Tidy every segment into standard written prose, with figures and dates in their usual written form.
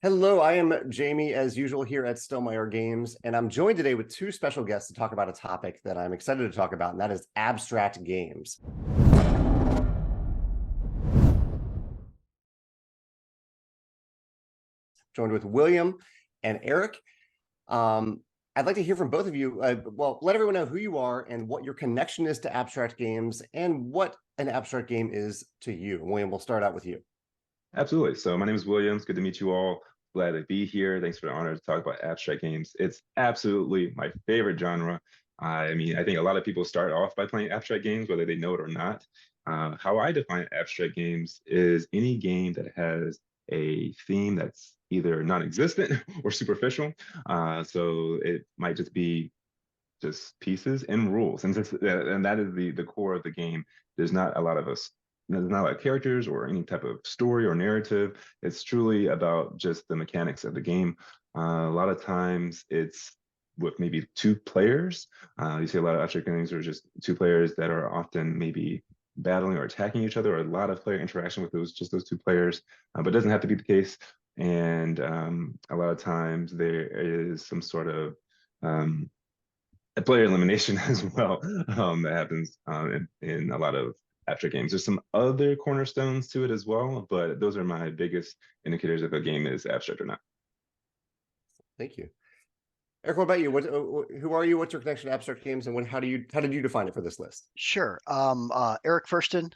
Hello, I am Jamey, as usual, here at Stillmeyer Games, and I'm joined today with two special guests to talk about a topic that I'm excited to talk about, and that is abstract games. Joined with William and Eric. I'd like to hear from both of you. Well, let everyone know who you are and what your connection is to abstract games and what an abstract game is to you. William, we'll start out with you. Absolutely. So my name is Williams. Good to meet you all. Glad to be here. Thanks for the honor to talk about abstract games. It's absolutely my favorite genre. I mean, I think a lot of people start off by playing abstract games, whether they know it or not. How I define abstract games is any game that has a theme that's either non-existent or superficial. So it might just be just pieces and rules, and that is the core of the game. There's not a lot of us. There's not a lot of characters or any type of story or narrative. It's truly about just the mechanics of the game. A lot of times it's with maybe two players. You see a lot of abstract games are just two players that are often maybe battling or attacking each other, or a lot of player interaction with those two players. But it doesn't have to be the case. And a lot of times there is some sort of player elimination as well that happens in a lot of abstract games. There's some other cornerstones to it as well, but those are my biggest indicators if a game is abstract or not. Thank you. Eric, what about you? Who are you? What's your connection to abstract games, and how did you define it for this list? Sure. Eric Fursten.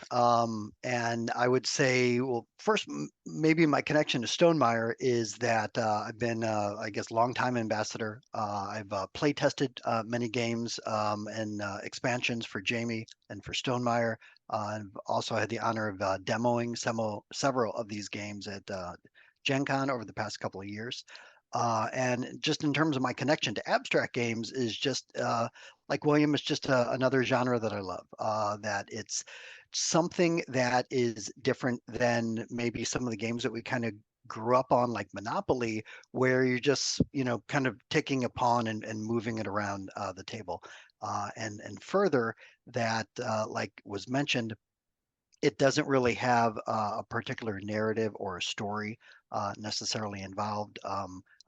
And I would say, well, first, maybe my connection to Stonemaier is that I've been, I guess, longtime ambassador. I've play tested many games and expansions for Jamey and for Stonemaier. I've also had the honor of demoing several of these games at Gen Con over the past couple of years. And just in terms of my connection to abstract games is just like William, it's just another genre that I love. That it's something that is different than maybe some of the games that we kind of grew up on, like Monopoly, where you're just kind of ticking a pawn and moving it around the table. And further, that like was mentioned, it doesn't really have a particular narrative or a story necessarily involved.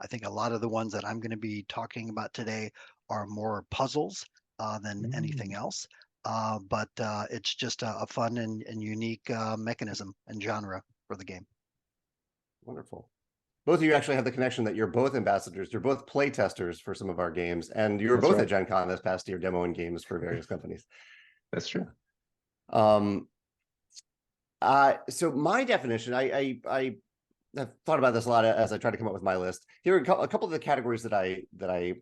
I think a lot of the ones that I'm going to be talking about today are more puzzles than anything else. But it's just a fun and unique mechanism and genre for the game. Wonderful. Both of you actually have the connection that you're both ambassadors. You're both play testers for some of our games, and you were That's both at right. Gen Con this past year demoing games for various companies. That's true. Um, so my definition, I have thought about this a lot as I try to come up with my list. Here are a couple of the categories that I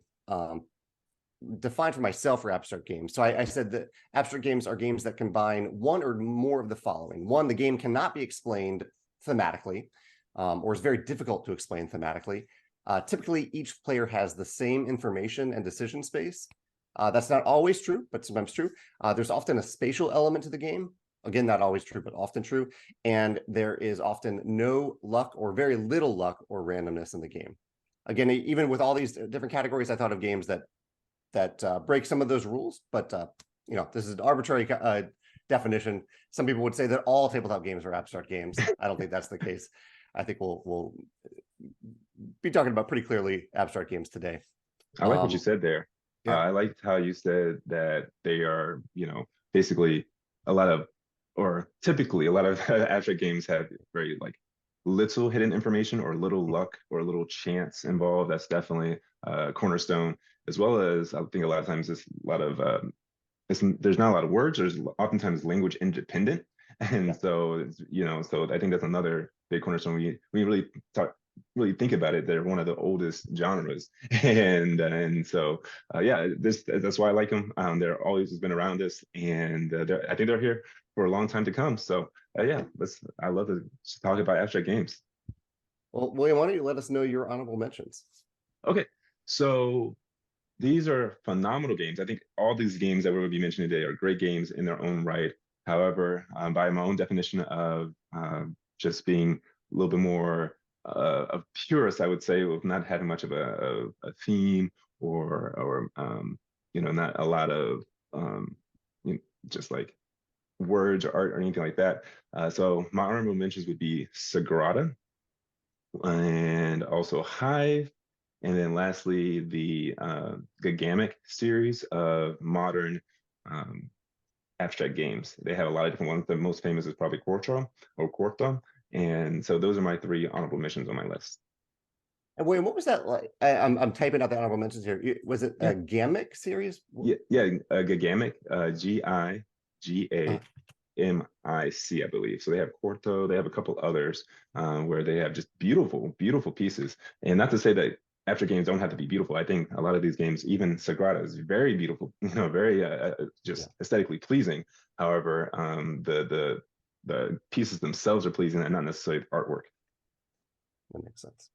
defined for myself for abstract games. So I said that abstract games are games that combine one or more of the following. One, the game cannot be explained thematically, or is very difficult to explain thematically. Typically, each player has the same information and decision space. That's not always true, but sometimes true. There's often a spatial element to the game. Again, not always true, but often true. And there is often no luck or very little luck or randomness in the game. Again, even with all these different categories, I thought of games that break some of those rules, but this is an arbitrary definition. Some people would say that all tabletop games are abstract games. I don't think that's the case. I think we'll be talking about pretty clearly abstract games today. I like what you said there. Yeah. I liked how you said that they are, basically a lot of, or typically a lot of abstract games have very like little hidden information or little luck or little chance involved. That's definitely a cornerstone, as well as I think a lot of times there's a lot of there's not a lot of words. There's oftentimes language independent, and so so I think that's another big cornerstone. We really think about it. They're one of the oldest genres, and so yeah, that's why I like them. They're always has been around us, and I think they're here for a long time to come. So yeah, I love to talk about abstract games. Well, William, why don't you let us know your honorable mentions? Okay, so these are phenomenal games. I think all these games that we're going to be mentioning today are great games in their own right. However, by my own definition of just being a little bit more of purist, I would say, of not having much of a theme or not a lot of just like words or art or anything like that. So my honorable mentions would be Sagrada, and also Hive. And then lastly, the Giamic series of modern abstract games. They have a lot of different ones. The most famous is probably Quarto. And so those are my 3 honorable mentions on my list. And William, what was that like? I'm typing out the honorable mentions here. Was it a Giamic series? Yeah, Giamic, Giamic, I believe. So they have Quarto, they have a couple others where they have just beautiful, beautiful pieces. And not to say that abstract games don't have to be beautiful. I think a lot of these games, even Sagrada, is very beautiful, very just aesthetically pleasing. However, the pieces themselves are pleasing and not necessarily the artwork. That makes sense.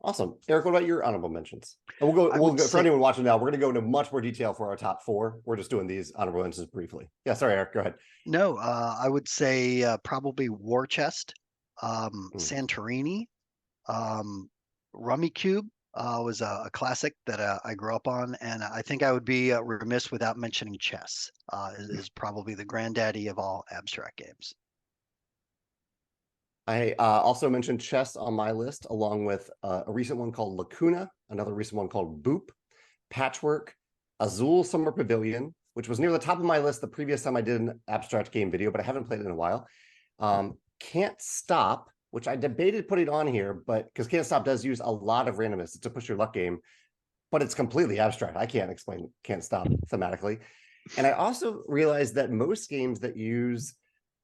Awesome. Eric, what about your honorable mentions? And we'll go for anyone watching now, we're going to go into much more detail for our top 4. We're just doing these honorable mentions briefly. Yeah, sorry, Eric, go ahead. No, I would say probably War Chest, Santorini, Rummy Cube was a classic that I grew up on, and I think I would be remiss without mentioning chess. Is probably the granddaddy of all abstract games. I also mentioned chess on my list, along with a recent one called Lacuna, another recent one called Boop, Patchwork, Azul Summer Pavilion, which was near the top of my list the previous time I did an abstract game video, but I haven't played it in a while. Can't Stop, which I debated putting on here, but because Can't Stop does use a lot of randomness. It's a push your luck game, but it's completely abstract. I can't explain Can't Stop thematically. And I also realized that most games that use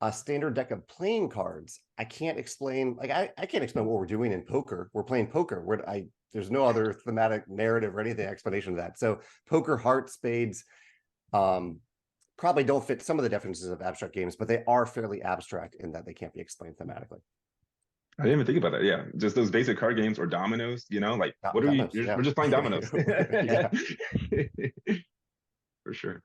a standard deck of playing cards, I can't explain, like I can't explain what we're doing in poker. We're playing poker. There's no other thematic narrative or anything explanation of that. So poker, hearts, spades, probably don't fit some of the definitions of abstract games, but they are fairly abstract in that they can't be explained thematically. I didn't even think about that. Yeah, just those basic card games or dominoes. Like what are we? We're just playing dominoes. For sure.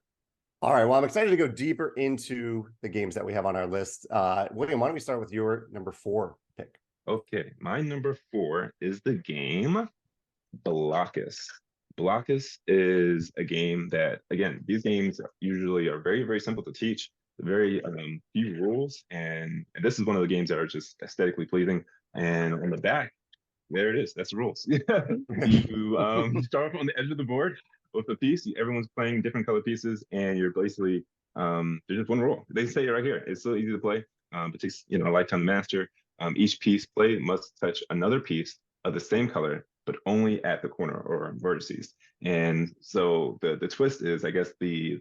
All right. Well, I'm excited to go deeper into the games that we have on our list. William, why don't we start with your number 4 pick? Okay, my number 4 is the game Blokus. Blokus is a game that, again, these games usually are very, very simple to teach, very few rules, and this is one of the games that are just aesthetically pleasing. And on the back, there it is. That's the rules. You start off on the edge of the board with a piece. Everyone's playing different color pieces, and you're basically there's just one rule. They say it right here. It's so easy to play. It takes a lifetime to master. Each piece played must touch another piece of the same color, but only at the corner or vertices. And so the twist is, I guess, the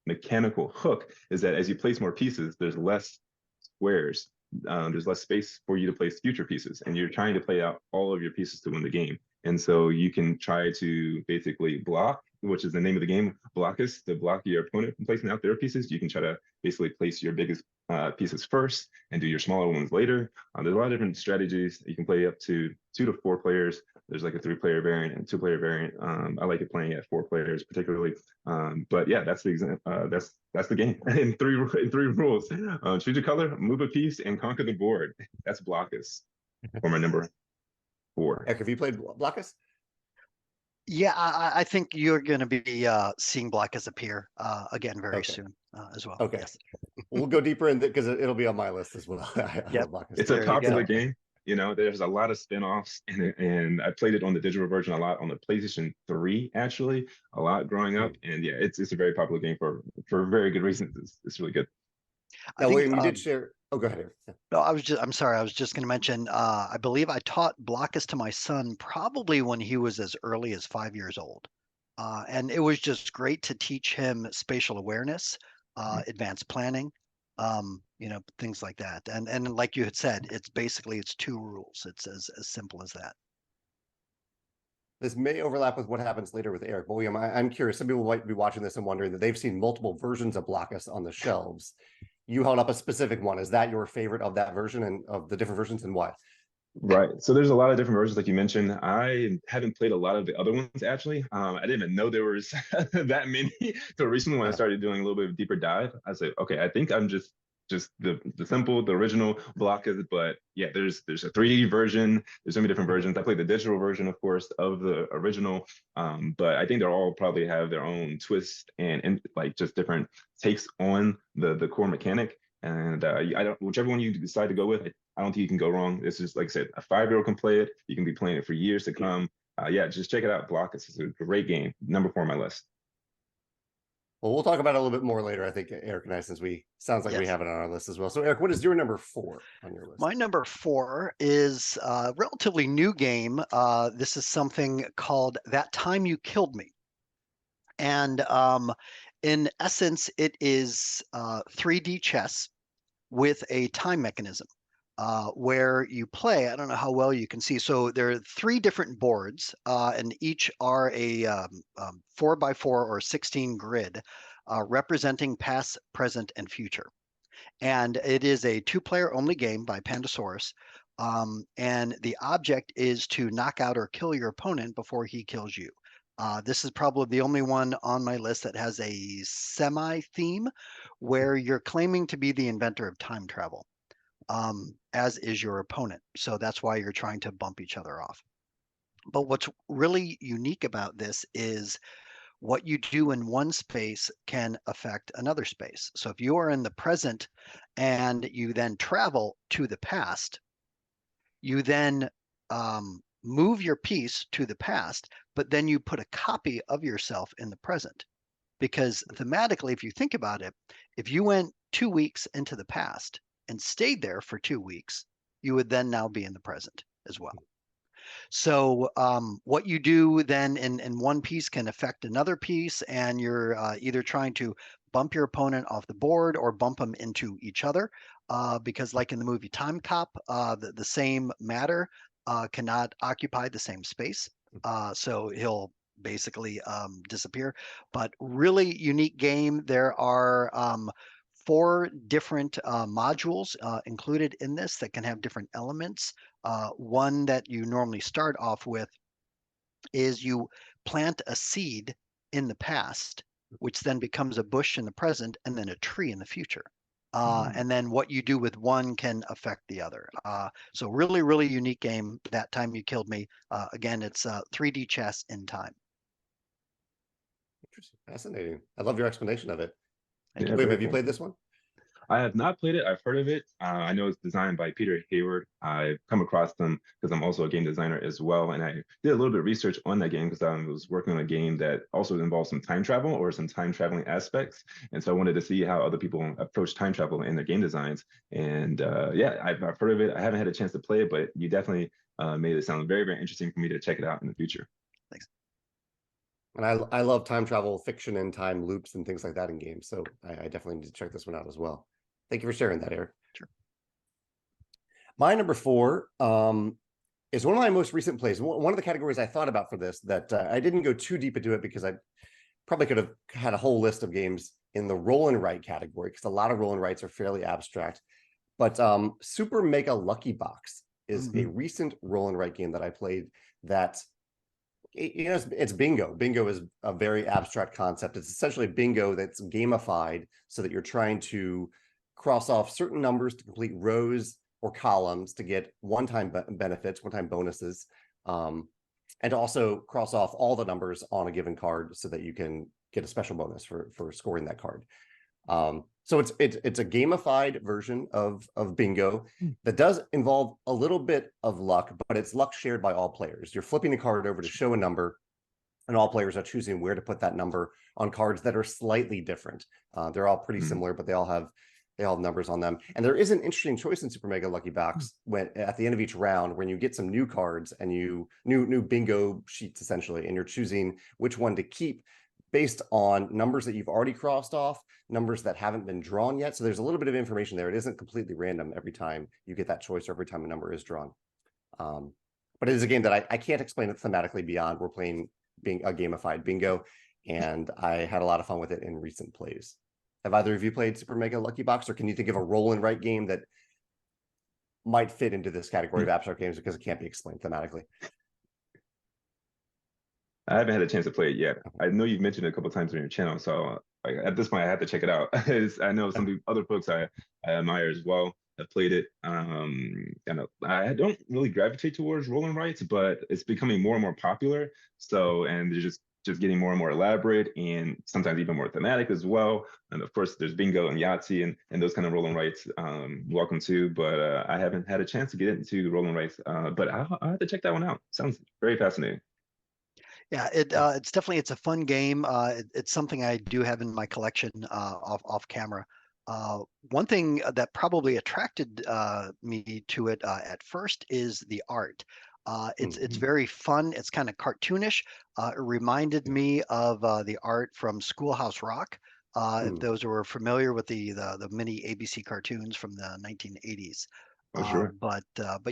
mechanical hook is that as you place more pieces, there's less squares. There's less space for you to place future pieces, and you're trying to play out all of your pieces to win the game. And so you can try to basically block, which is the name of the game, Blokus, to block your opponent from placing out their pieces. You can try to basically place your biggest pieces first and do your smaller ones later. There's a lot of different strategies. You can play up to 2 to 4 players. There's like a 3-player variant and 2-player variant. I like it playing at 4 players particularly. But yeah, that's the example. That's the game in three rules. Choose your color, move a piece, and conquer the board. That's Blokus for my number 4. Eric, have you played Blokus? Yeah, I think you're going to be seeing Blokus appear again very soon as well. Okay. Yes. We'll go deeper in because it'll be on my list as well. It's a popular game. There's a lot of spin-offs, and I played it on the digital version a lot on the PlayStation 3, actually, a lot growing up. And yeah, it's a very popular game for very good reasons. It's really good. Now, William, you did share. Oh, go ahead. No, I'm sorry. I was just going to mention, I believe I taught Blokus to my son probably when he was as early as 5 years old. And it was just great to teach him spatial awareness, advanced planning, things like that. And like you had said, it's 2 rules. It's as simple as that. This may overlap with what happens later with Eric, but William, I'm curious. Some people might be watching this and wondering that they've seen multiple versions of Blokus on the shelves. You held up a specific one. Is that your favorite of that version and of the different versions, and why? Right. So there's a lot of different versions, like you mentioned. I haven't played a lot of the other ones, actually. I didn't even know there was that many. So recently when I started doing a little bit of a deeper dive, I said, okay, I think I'm just the simple, the original Blokus. But yeah, there's a 3D version. There's so many different versions. I played the digital version, of course, of the original. But I think they all probably have their own twist and like just different takes on the core mechanic. And whichever one you decide to go with, I don't think you can go wrong. This is, like I said, a 5-year-old can play it. You can be playing it for years to come. Yeah, just check it out. Blokus. It's a great game. Number 4 on my list. Well, we'll talk about it a little bit more later, I think, Eric and I, since sounds like we have it on our list as well. So, Eric, what is your number 4 on your list? My number 4 is a relatively new game. This is something called That Time You Killed Me. And in essence, it is 3D chess with a time mechanism where you play. I don't know how well you can see. So there are 3 different boards, and each are a 4x4 or 16 grid representing past, present, and future. And it is a 2-player only game by Pandasaurus. And the object is to knock out or kill your opponent before he kills you. This is probably the only one on my list that has a semi-theme where you're claiming to be the inventor of time travel, as is your opponent. So that's why you're trying to bump each other off. But what's really unique about this is what you do in one space can affect another space. So if you are in the present and you then travel to the past, you then move your piece to the past, but then you put a copy of yourself in the present. Because thematically, if you think about it, if you went 2 weeks into the past and stayed there for 2 weeks, you would then now be in the present as well. So what you do then in one piece can affect another piece, and you're either trying to bump your opponent off the board or bump them into each other, because like in the movie Time Cop, the same matter cannot occupy the same space. So he'll basically disappear. But really unique game. There are 4 different modules included in this that can have different elements. One that you normally start off with is you plant a seed in the past, which then becomes a bush in the present and then a tree in the future. And then what you do with one can affect the other. So really, really unique game. That Time You Killed Me. Again, it's 3D chess in time. Interesting. Fascinating. I love your explanation of it. Yeah, Wait, very have you cool. played this one? I have not played it. I've heard of it. I know it's designed by Peter Hayward. I've come across them because I'm also a game designer as well. And I did a little bit of research on that game because I was working on a game that also involves some time travel or some time traveling aspects. And so I wanted to see how other people approach time travel in their game designs. And yeah, I've heard of it. I haven't had a chance to play it, but you definitely made it sound very, very interesting for me to check it out in the future. Thanks. And I love time travel, fiction, and time loops and things like that in games. So I definitely need to check this one out as well. Thank you for sharing that, Eric. Sure. My number 4 is one of my most recent plays. One of the categories I thought about for this that I didn't go too deep into it because I probably could have had a whole list of games in the roll and write category because a lot of roll and writes are fairly abstract. But Super Mega Lucky Box is a recent roll and write game that I played that, you know, it's bingo. Bingo is a very abstract concept. It's essentially bingo that's gamified so that you're trying to cross off certain numbers to complete rows or columns to get one-time benefits, one-time bonuses, and also cross off all the numbers on a given card so that you can get a special bonus for scoring that card. So it's a gamified version of bingo that does involve a little bit of luck, but it's luck shared by all players. You're flipping a card over to show a number, and all players are choosing where to put that number on cards that are slightly different. They're all pretty similar, but they all have numbers on them. And there is an interesting choice in Super Mega Lucky Box when at the end of each round, when you get some new cards and new bingo sheets essentially, and you're choosing which one to keep based on numbers that you've already crossed off, numbers that haven't been drawn yet. So there's a little bit of information there. It isn't completely random every time you get that choice or every time a number is drawn. But it is a game that I can't explain it thematically beyond we're playing being a gamified bingo, and I had a lot of fun with it in recent plays. Have either of you played Super Mega Lucky Box, or can you think of a roll and write game that might fit into this category of abstract games because it can't be explained thematically? I haven't had a chance to play it yet. I know you've mentioned it a couple of times on your channel, so like, at this point I have to check it out. I know some other folks I admire as well have played it. And I don't really gravitate towards roll and writes, but it's becoming more and more popular. So, and there's just just getting more and more elaborate and sometimes even more thematic as well. And of course, there's bingo and Yahtzee and those kind of roll and writes. Welcome to, but I haven't had a chance to get into roll and writes. But I'll have to check that one out. Sounds very fascinating. Yeah, it's definitely it's a fun game. It's something I do have in my collection off camera. One thing that probably attracted me to it at first is the art. It's very fun. It's kind of cartoonish. It reminded me of the art from Schoolhouse Rock. If those who are familiar with the mini ABC cartoons from the 1980s. Oh, sure. But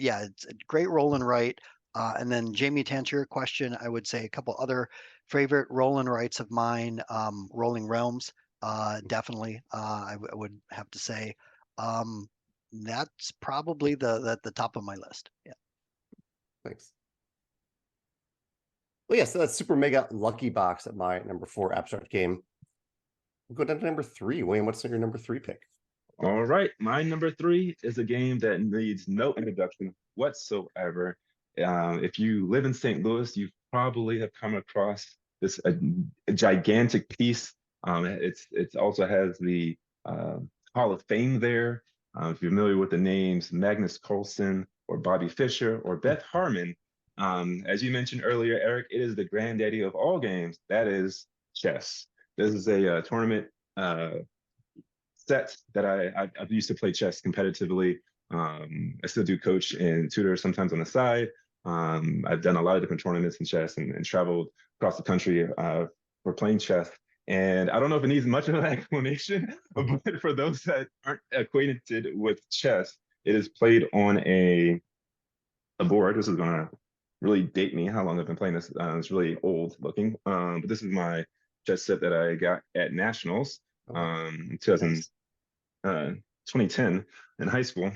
yeah, it's a great roll and write. And then Jamey, to answer your question, I would say a couple other favorite roll and writes of mine. Rolling Realms, definitely. I would have to say that's probably the top of my list. Yeah. Thanks. Well, yeah, so that's Super Mega Lucky Box at my number 4 abstract game. We'll go down to number 3. William, what's your number 3 pick? All right, my number 3 is a game that needs no introduction whatsoever. If you live in St. Louis, you probably have come across this a gigantic piece. It also has the Hall of Fame there. If you're familiar with the names Magnus Carlsen or Bobby Fischer or Beth Harmon, as you mentioned earlier, Eric, it is the granddaddy of all games. That is chess. This is a tournament set that I've used to play chess competitively. I still do coach and tutor sometimes on the side. I've done a lot of different tournaments in chess and traveled across the country for playing chess. And I don't know if it needs much of an explanation, but for those that aren't acquainted with chess, it is played on a board. This is going to really date me how long I've been playing this. It's really old looking, but this is my chess set that I got at Nationals. 2010 in high school.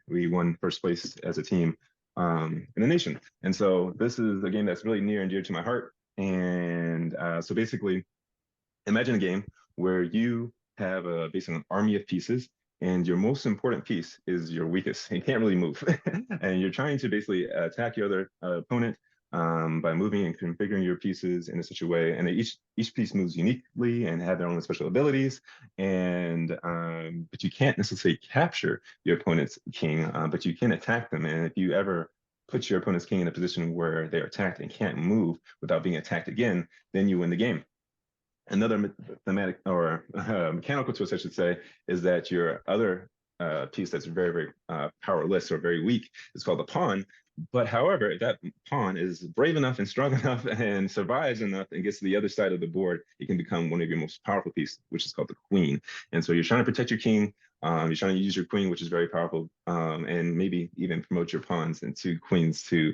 We won first place as a team in the nation. And so this is a game that's really near and dear to my heart. And so basically, imagine a game where you have basically an army of pieces, and your most important piece is your weakest. You can't really move. And you're trying to basically attack your other opponent by moving and configuring your pieces in such a way, and each piece moves uniquely and have their own special abilities. And but you can't necessarily capture your opponent's king, but you can attack them. And if you ever put your opponent's king in a position where they're attacked and can't move without being attacked again, then you win the game. Another thematic or mechanical twist, I should say, is that your other piece that's very, very powerless or very weak is called a pawn. But however, if that pawn is brave enough and strong enough and survives enough and gets to the other side of the board, it can become one of your most powerful pieces, which is called the queen. And so you're trying to protect your king. You're trying to use your queen, which is very powerful, and maybe even promote your pawns into queens to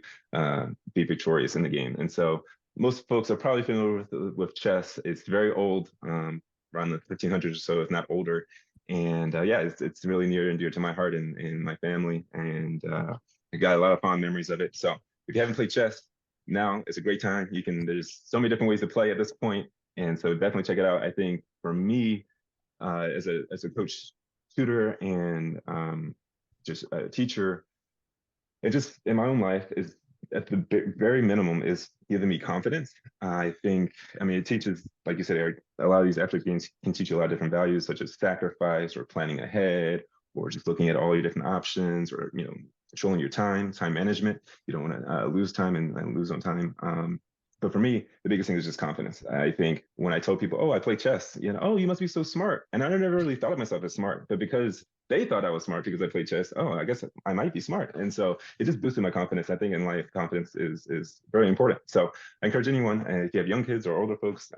be victorious in the game. And so most folks are probably familiar with chess. It's very old, around the 1500s or so, if not older. And yeah, it's really near and dear to my heart and my family. And I got a lot of fond memories of it. So if you haven't played chess, now it's a great time. There's so many different ways to play at this point. And so definitely check it out. I think for me, as a coach, tutor, and just a teacher, it just in my own life is at the very minimum is giving me confidence. I think, I mean, it teaches, like you said, Eric, a lot of these abstract games can teach you a lot of different values, such as sacrifice or planning ahead, or just looking at all your different options, or, controlling your time management. You don't want to lose time and lose on time. But for me, the biggest thing is just confidence. I think when I told people, oh, I play chess, oh, you must be so smart. And I never really thought of myself as smart, but because they thought I was smart because I played chess, oh, I guess I might be smart. And so it just boosted my confidence. I think in life, confidence is very important. So I encourage anyone, if you have young kids or older folks,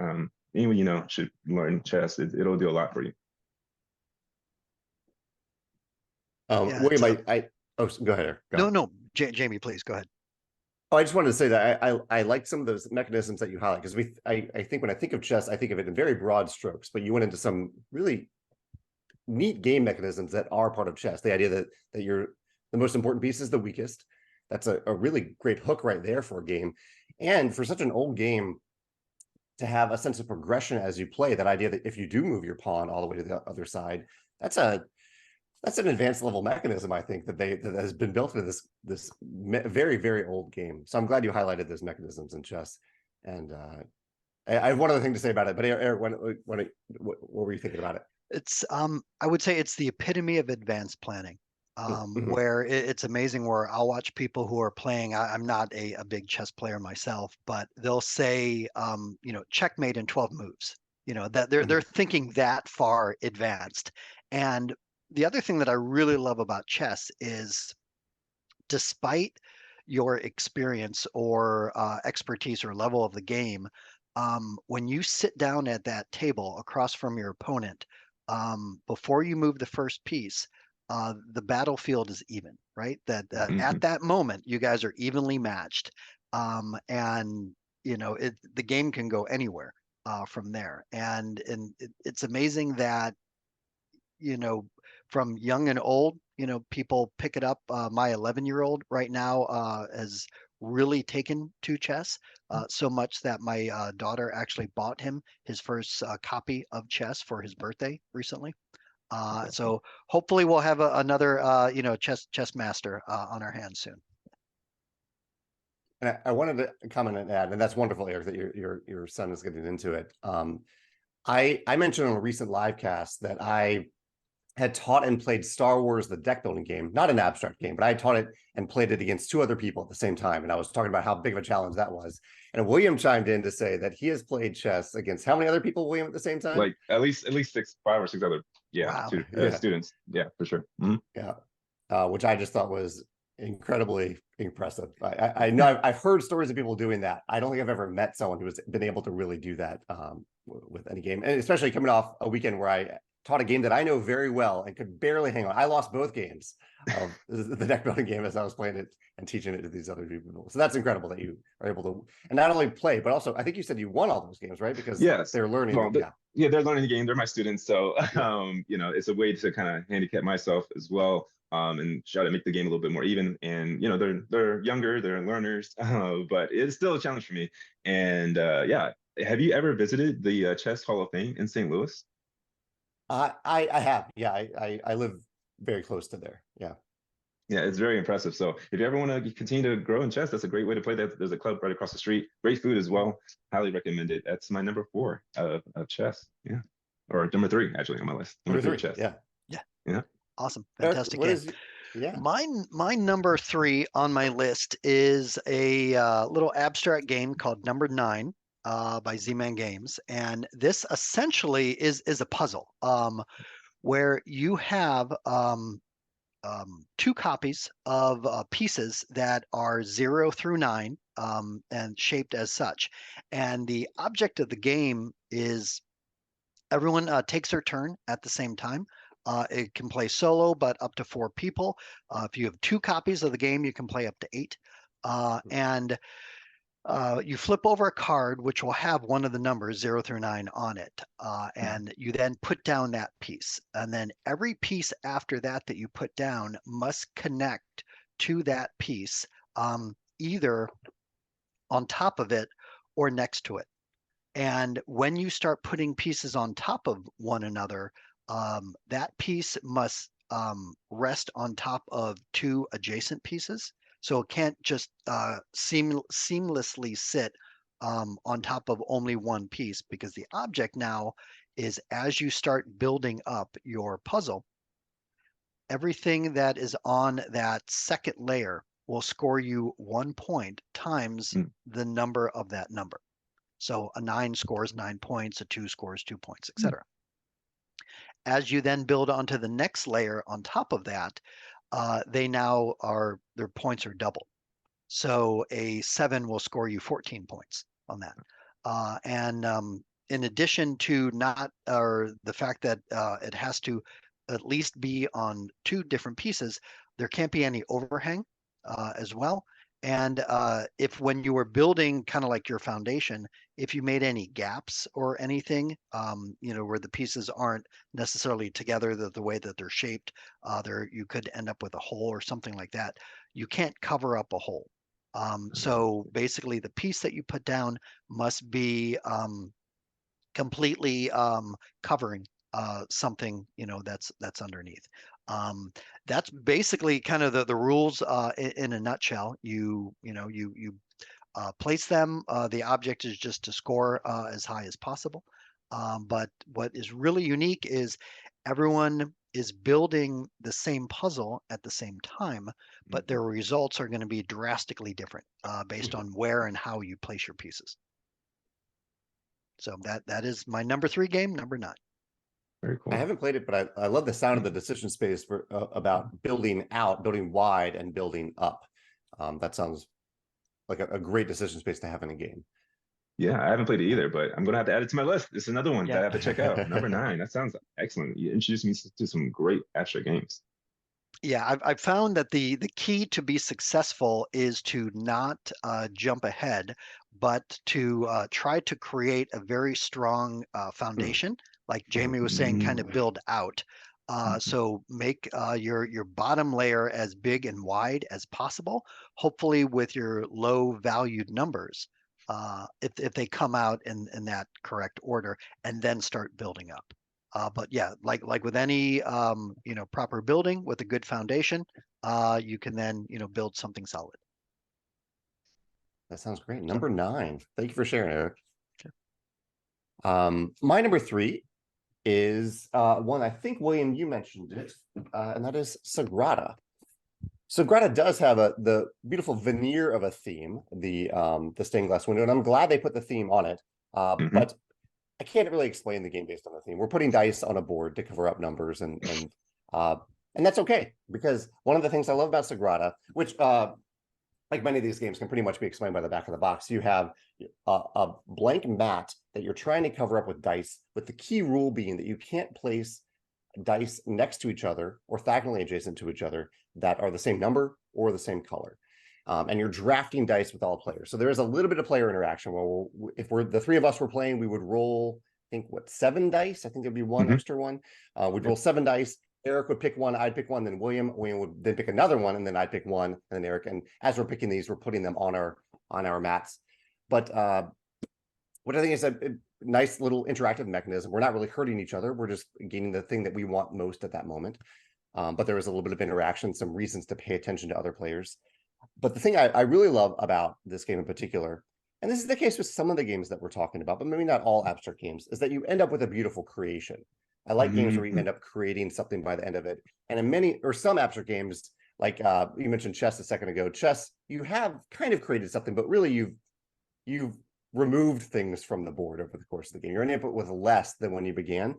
anyone you know should learn chess. It'll do a lot for you. William, oh, go ahead, Eric. Go. No, Jamey, please go ahead. Oh, I just wanted to say that I like some of those mechanisms that you highlight, because I think when I think of chess, I think of it in very broad strokes, but you went into some really neat game mechanisms that are part of chess. The idea that the most important piece is the weakest. That's a really great hook right there for a game. And for such an old game to have a sense of progression as you play, that idea that if you do move your pawn all the way to the other side, that's an advanced level mechanism, I think, that has been built into this very, very old game. So I'm glad you highlighted those mechanisms in chess. And I have one other thing to say about it, but Eric, what were you thinking about it? It's I would say it's the epitome of advanced planning. Mhm. Where it's amazing where I'll watch people who are playing. I'm not a big chess player myself, but they'll say, checkmate in 12 moves. That they're thinking that far advanced. And the other thing that I really love about chess is, despite your experience or expertise or level of the game, when you sit down at that table across from your opponent, before you move the first piece, the battlefield is even, right? That at Mhm. that moment, you guys are evenly matched, and the game can go anywhere from there. And it's amazing that you know, from young and old, people pick it up. My 11-year-old right now has really taken to chess, so much that my daughter actually bought him his first copy of chess for his birthday recently. So hopefully we'll have another, chess master on our hands soon. And I wanted to comment and add, and that's wonderful, Eric, that your son is getting into it. I mentioned on a recent live cast that I had taught and played Star Wars, the deck building game, not an abstract game, but I taught it and played it against 2 other people at the same time. And I was talking about how big of a challenge that was. And William chimed in to say that he has played chess against how many other people, William, at the same time? Like at least 5 or 6 other Wow. Yeah. students. Yeah, for sure. Mhm. Yeah. Which I just thought was incredibly impressive. I know I've heard stories of people doing that. I don't think I've ever met someone who has been able to really do that with any game, and especially coming off a weekend where I taught a game that I know very well and could barely hang on. I lost both games of the deck building game as I was playing it and teaching it to these other people. So that's incredible that you are able to, and not only play, but also I think you said you won all those games, right? Because Yes. they're learning. Well, Yeah. yeah, they're learning the game. They're my students, so Yeah. it's a way to kind of handicap myself as well, and try to make the game a little bit more even. And they're younger, they're learners, but it's still a challenge for me. And yeah, have you ever visited the Chess Hall of Fame in St. Louis? I have. Yeah, I live very close to there. Yeah. Yeah, it's very impressive. So if you ever want to continue to grow in chess, that's a great way to play that. There's a club right across the street. Great food as well. Highly recommend it. That's my number 4 of chess. Yeah. Or number 3 actually on my list. Number 3 chess. Yeah. Yeah. Yeah. Awesome. Eric, Fantastic what game. is yeah. My number 3 on my list is a little abstract game called Number 9 by Z-Man Games, and this essentially is a puzzle where you have 2 copies of pieces that are 0 through 9 and shaped as such, and the object of the game is everyone takes their turn at the same time. It can play solo, but up to 4 people. If you have 2 copies of the game, you can play up to 8. And you flip over a card, which will have one of the numbers 0 through 9 on it. And you then put down that piece. And then every piece after that that you put down must connect to that piece, either on top of it or next to it. And when you start putting pieces on top of one another, that piece must rest on top of 2 adjacent pieces. So it can't just seamlessly sit on top of only one piece, because the object now is, as you start building up your puzzle, everything that is on that second layer will score you 1 point times the number of that number. So a 9 scores 9 points, a 2 scores 2 points, etc. As you then build onto the next layer on top of that, their points are doubled. So a 7 will score you 14 points on that. And in addition to the fact that it has to at least be on 2 different pieces, there can't be any overhang as well. And if when you were building kind of like your foundation, if you made any gaps or anything, where the pieces aren't necessarily together the way that they're shaped, you could end up with a hole or something like that. You can't cover up a hole. So basically, the piece that you put down must be completely covering something that's underneath. That's basically kind of the rules in a nutshell. You place them. The object is just to score as high as possible. But what is really unique is everyone is building the same puzzle at the same time, but their results are going to be drastically different based on where and how you place your pieces. So that is my number 3 game, number 9. Very cool. I haven't played it, but I love the sound of the decision space for about building out, building wide, and building up. That sounds like a great decision space to have in a game. Yeah, I haven't played it either, but I'm gonna have to add it to my list. It's another one that I Yeah. have to check out. Number 9. That sounds excellent. You introduced me to some great abstract games. Yeah, I've found that the key to be successful is to not jump ahead, but to try to create a very strong foundation, like Jamey was saying, kind of build out. So make your bottom layer as big and wide as possible, hopefully with your low valued numbers, if they come out in that correct order, and then start building up. But yeah, like with any proper building with a good foundation, you can then build something solid. That sounds great. Number 9. Thank you for sharing, Eric. Sure. My number 3 is one I think, William, you mentioned it, and that is Sagrada. Sagrada does have the beautiful veneer of a theme, the stained glass window, and I'm glad they put the theme on it. But I can't really explain the game based on the theme. We're putting dice on a board to cover up numbers, and that's okay, because one of the things I love about Sagrada, which like many of these games can pretty much be explained by the back of the box, you have a blank mat that you're trying to cover up with dice, with the key rule being that you can't place dice next to each other or diagonally adjacent to each other that are the same number or the same color. And you're drafting dice with all players. So there is a little bit of player interaction where if the 3 of us were playing, we would roll, I think, 7 dice? I think there'd be one extra one. We'd roll 7 dice. Eric would pick one, I'd pick one, then William would then pick another one, and then I'd pick one, and then Eric. And as we're picking these, we're putting them on our mats. But what I think is a nice little interactive mechanism. We're not really hurting each other. We're just gaining the thing that we want most at that moment. But there is a little bit of interaction, some reasons to pay attention to other players. But the thing I really love about this game in particular, and this is the case with some of the games that we're talking about, but maybe not all abstract games, is that you end up with a beautiful creation. I like games where you end up creating something by the end of it. And in many or some abstract games, like you mentioned chess a second ago, chess, you have kind of created something, but really you've removed things from the board over the course of the game. You're ending up with less than when you began.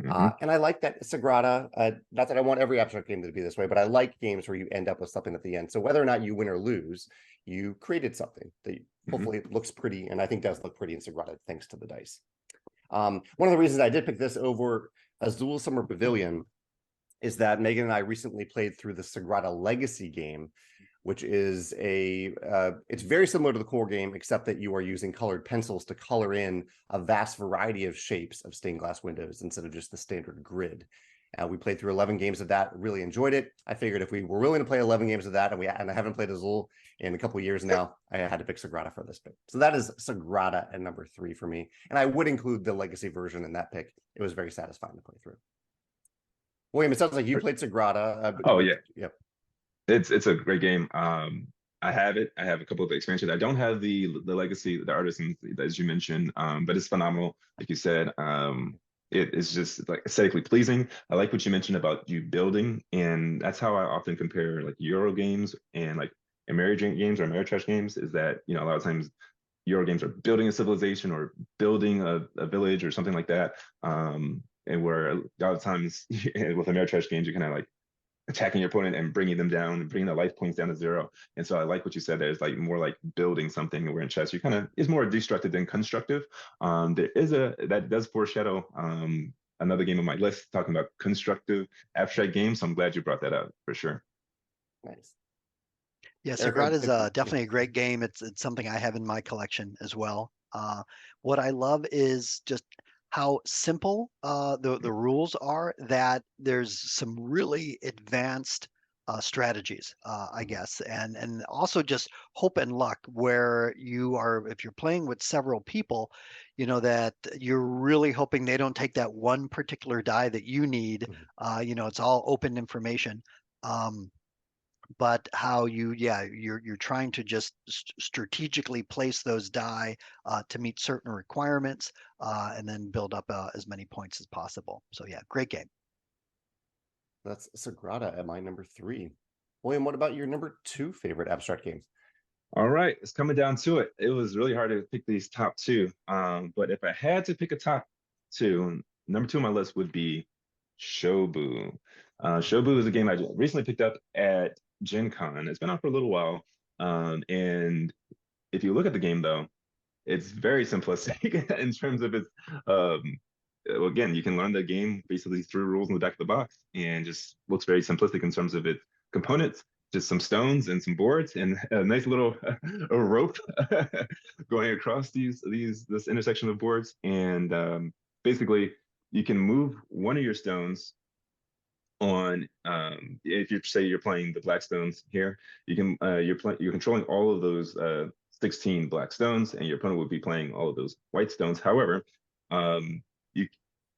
And I like that Sagrada, not that I want every abstract game to be this way, but I like games where you end up with something at the end. So whether or not you win or lose, you created something that hopefully looks pretty, and I think does look pretty in Sagrada thanks to the dice. One of the reasons I did pick this over Azul Summer Pavilion is that Megan and I recently played through the Sagrada Legacy game, which is it's very similar to the core game, except that you are using colored pencils to color in a vast variety of shapes of stained glass windows instead of just the standard grid. We played through 11 games of that, really enjoyed it. I figured if we were willing to play 11 games of that, and I haven't played Azul in a couple of years now, I had to pick Sagrada for this pick. So that is Sagrada at number 3 for me. And I would include the Legacy version in that pick. It was very satisfying to play through. William, it sounds like you played Sagrada. Oh, yeah. Yep. It's a great game. I have it. I have a couple of expansions. I don't have the Legacy, the Artisans, as you mentioned, but it's phenomenal. Like you said, it is just like aesthetically pleasing. I like what you mentioned about you building, and that's how I often compare like Euro games and like Ameritrash games or Ameritrash games. Is that a lot of times Euro games are building a civilization or building a village or something like that, and where a lot of times with Ameritrash games, you're kind of like attacking your opponent and bringing them down and bringing the life points down to 0. And so I like what you said there. It's like more like building something, where in chess you kind of is more destructive than constructive. There is that does foreshadow another game on my list talking about constructive abstract games. So I'm glad you brought that up for sure. Nice. Yeah, Sagrada is definitely a great game. It's something I have in my collection as well. What I love is just how simple the rules are, that there's some really advanced strategies, I guess, and also just hope and luck, where if you're playing with several people, that you're really hoping they don't take that one particular die that you need. It's all open information. but how you're trying to just strategically place those die to meet certain requirements, and then build up as many points as possible. So yeah, great game. That's Sagrada at my number 3. William, what about your number 2 favorite abstract games? All right, it's coming down to it. It was really hard to pick these top 2. But if I had to pick a top 2, number 2 on my list would be Shobu. Shobu is a game I recently picked up at Gen Con. It's been out for a little while. And if you look at the game, though, it's very simplistic in terms of its. Well, again, you can learn the game basically through rules in the back of the box, and just looks very simplistic in terms of its components. Just some stones and some boards and a nice little a rope going across this intersection of boards. And basically, you can move one of your stones on if you say you're playing the black stones here, you can you're controlling all of those 16 black stones, and your opponent would be playing all of those white stones. However, you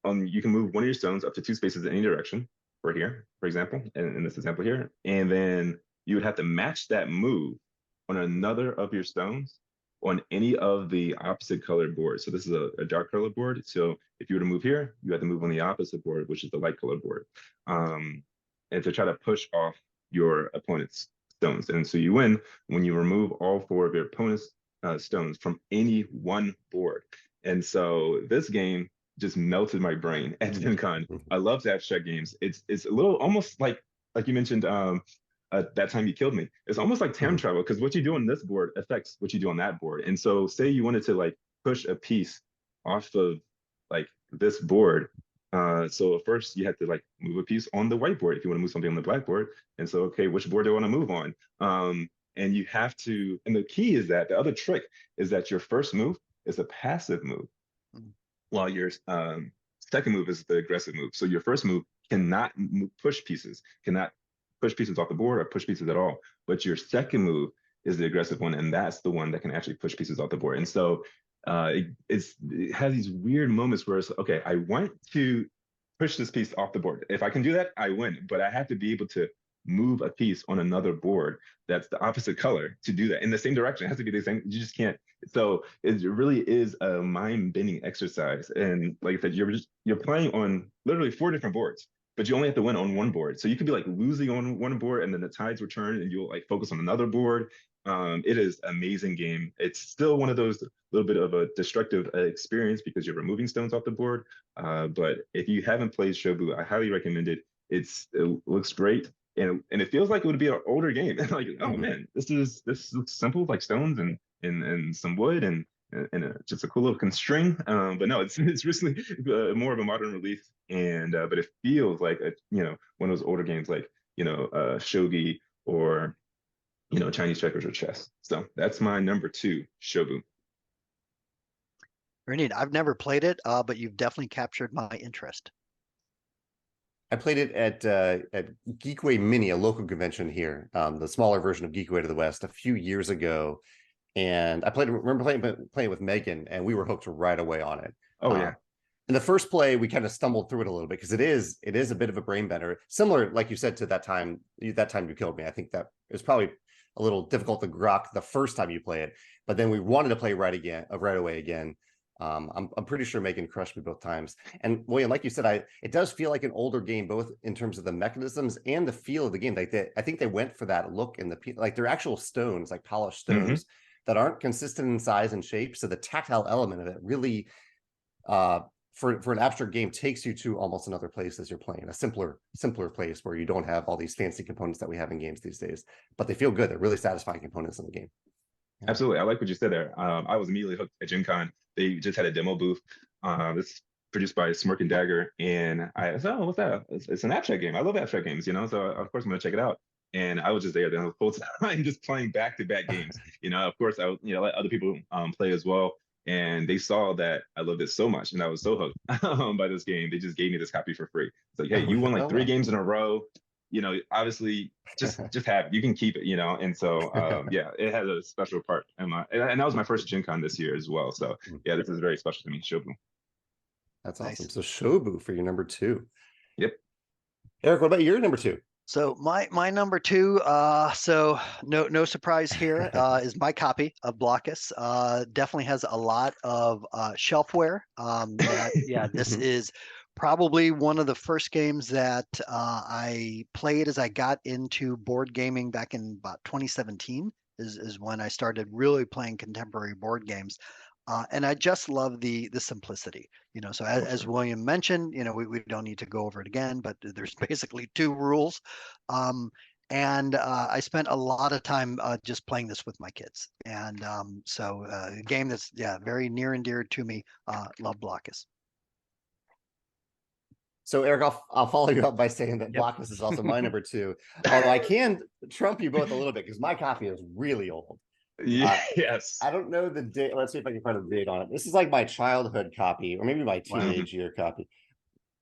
you can move one of your stones up to 2 spaces in any direction, for here, for example, in this example here, and then you would have to match that move on another of your stones on any of the opposite colored boards. So this is a dark colored board. So if you were to move here, you have to move on the opposite board, which is the light colored board, and to try to push off your opponent's stones. And so you win when you remove all 4 of your opponent's stones from any one board. And so this game just melted my brain at Gen Con. I love abstract games. It's a little almost like you mentioned that time you killed me. It's almost like time travel, because what you do on this board affects what you do on that board. And so say you wanted to like push a piece off of like this board. So first you had to like move a piece on the whiteboard if you want to move something on the blackboard. And so, okay, which board do I want to move on? And you have to, and the key is that the other trick is that your first move is a passive move, while your second move is the aggressive move. So your first move cannot push pieces off the board or push pieces at all. But your second move is the aggressive one, and that's the one that can actually push pieces off the board. And so it has these weird moments where it's, okay, I want to push this piece off the board. If I can do that, I win. But I have to be able to move a piece on another board that's the opposite color to do that in the same direction. It has to be the same. You just can't. So it really is a mind-bending exercise. And like I said, you're playing on literally 4 different boards, but you only have to win on one board. So you could be like losing on one board, and then the tides return, and you'll like focus on another board. It is an amazing game. It's still one of those little bit of a destructive experience because you're removing stones off the board. But if you haven't played Shobu, I highly recommend it. It looks great. And it feels like it would be an older game. Like, oh man, this looks simple, like stones and some wood and just a cool little constring. But no, it's recently more of a modern release, and but it feels like one of those older games, like shogi or Chinese checkers or chess. So that's my number 2, Shobu. Very neat. I've never played it, but you've definitely captured my interest. I played it at Geekway Mini, a local convention here, the smaller version of Geekway to the West, a few years ago. And I remember playing with Megan, and we were hooked right away on it. Oh yeah. In the first play, we kind of stumbled through it a little bit because it is a bit of a brain bender, similar, like you said, to that time you killed me. I think that it was probably a little difficult to grok the first time you play it, but then we wanted to play right away again. I'm pretty sure Megan crushed me both times. And William, like you said, it does feel like an older game, both in terms of the mechanisms and the feel of the game. Like I think they went for that look in like they're actual stones, like polished stones that aren't consistent in size and shape. So the tactile element of it really, for an abstract game, takes you to almost another place as you're playing, a simpler place where you don't have all these fancy components that we have in games these days, but they feel good. They're really satisfying components in the game. Yeah. Absolutely. I like what you said there. I was immediately hooked at Gen Con. They just had a demo booth. It's produced by Smirk and Dagger. And I said, oh, what's that? It's an abstract game. I love abstract games, so of course I'm going to check it out. And I was just there the whole time, just playing back-to-back games. Of course, I let other people play as well. And they saw that I loved it so much, and I was so hooked by this game. They just gave me this copy for free. It's like, hey, you won like 3 games in a row. Obviously, just have it. You can keep it. And so yeah, it has a special part. And that was my first Gen Con this year as well. So yeah, this is very special to me. Shobu. That's awesome. Nice. So Shobu for your number 2. Yep. Eric, what about your number 2? So my number two, so no surprise here, is my copy of Blokus. Definitely has a lot of shelfware. This is probably one of the first games that I played as I got into board gaming back in about 2017 is when I started really playing contemporary board games. And I just love the simplicity, So as Sure. William mentioned, we don't need to go over it again, but there's basically two rules. And I spent a lot of time just playing this with my kids. And so a game that's very near and dear to me. Love Blokus. So Eric, I'll follow you up by saying that Yep. Blokus is also my number two. Although I can trump you both a little bit because my copy is really old. Yes. I don't know the date. Let's see if I can find a date on it. This is like my childhood copy, or maybe my Wow. teenage year copy.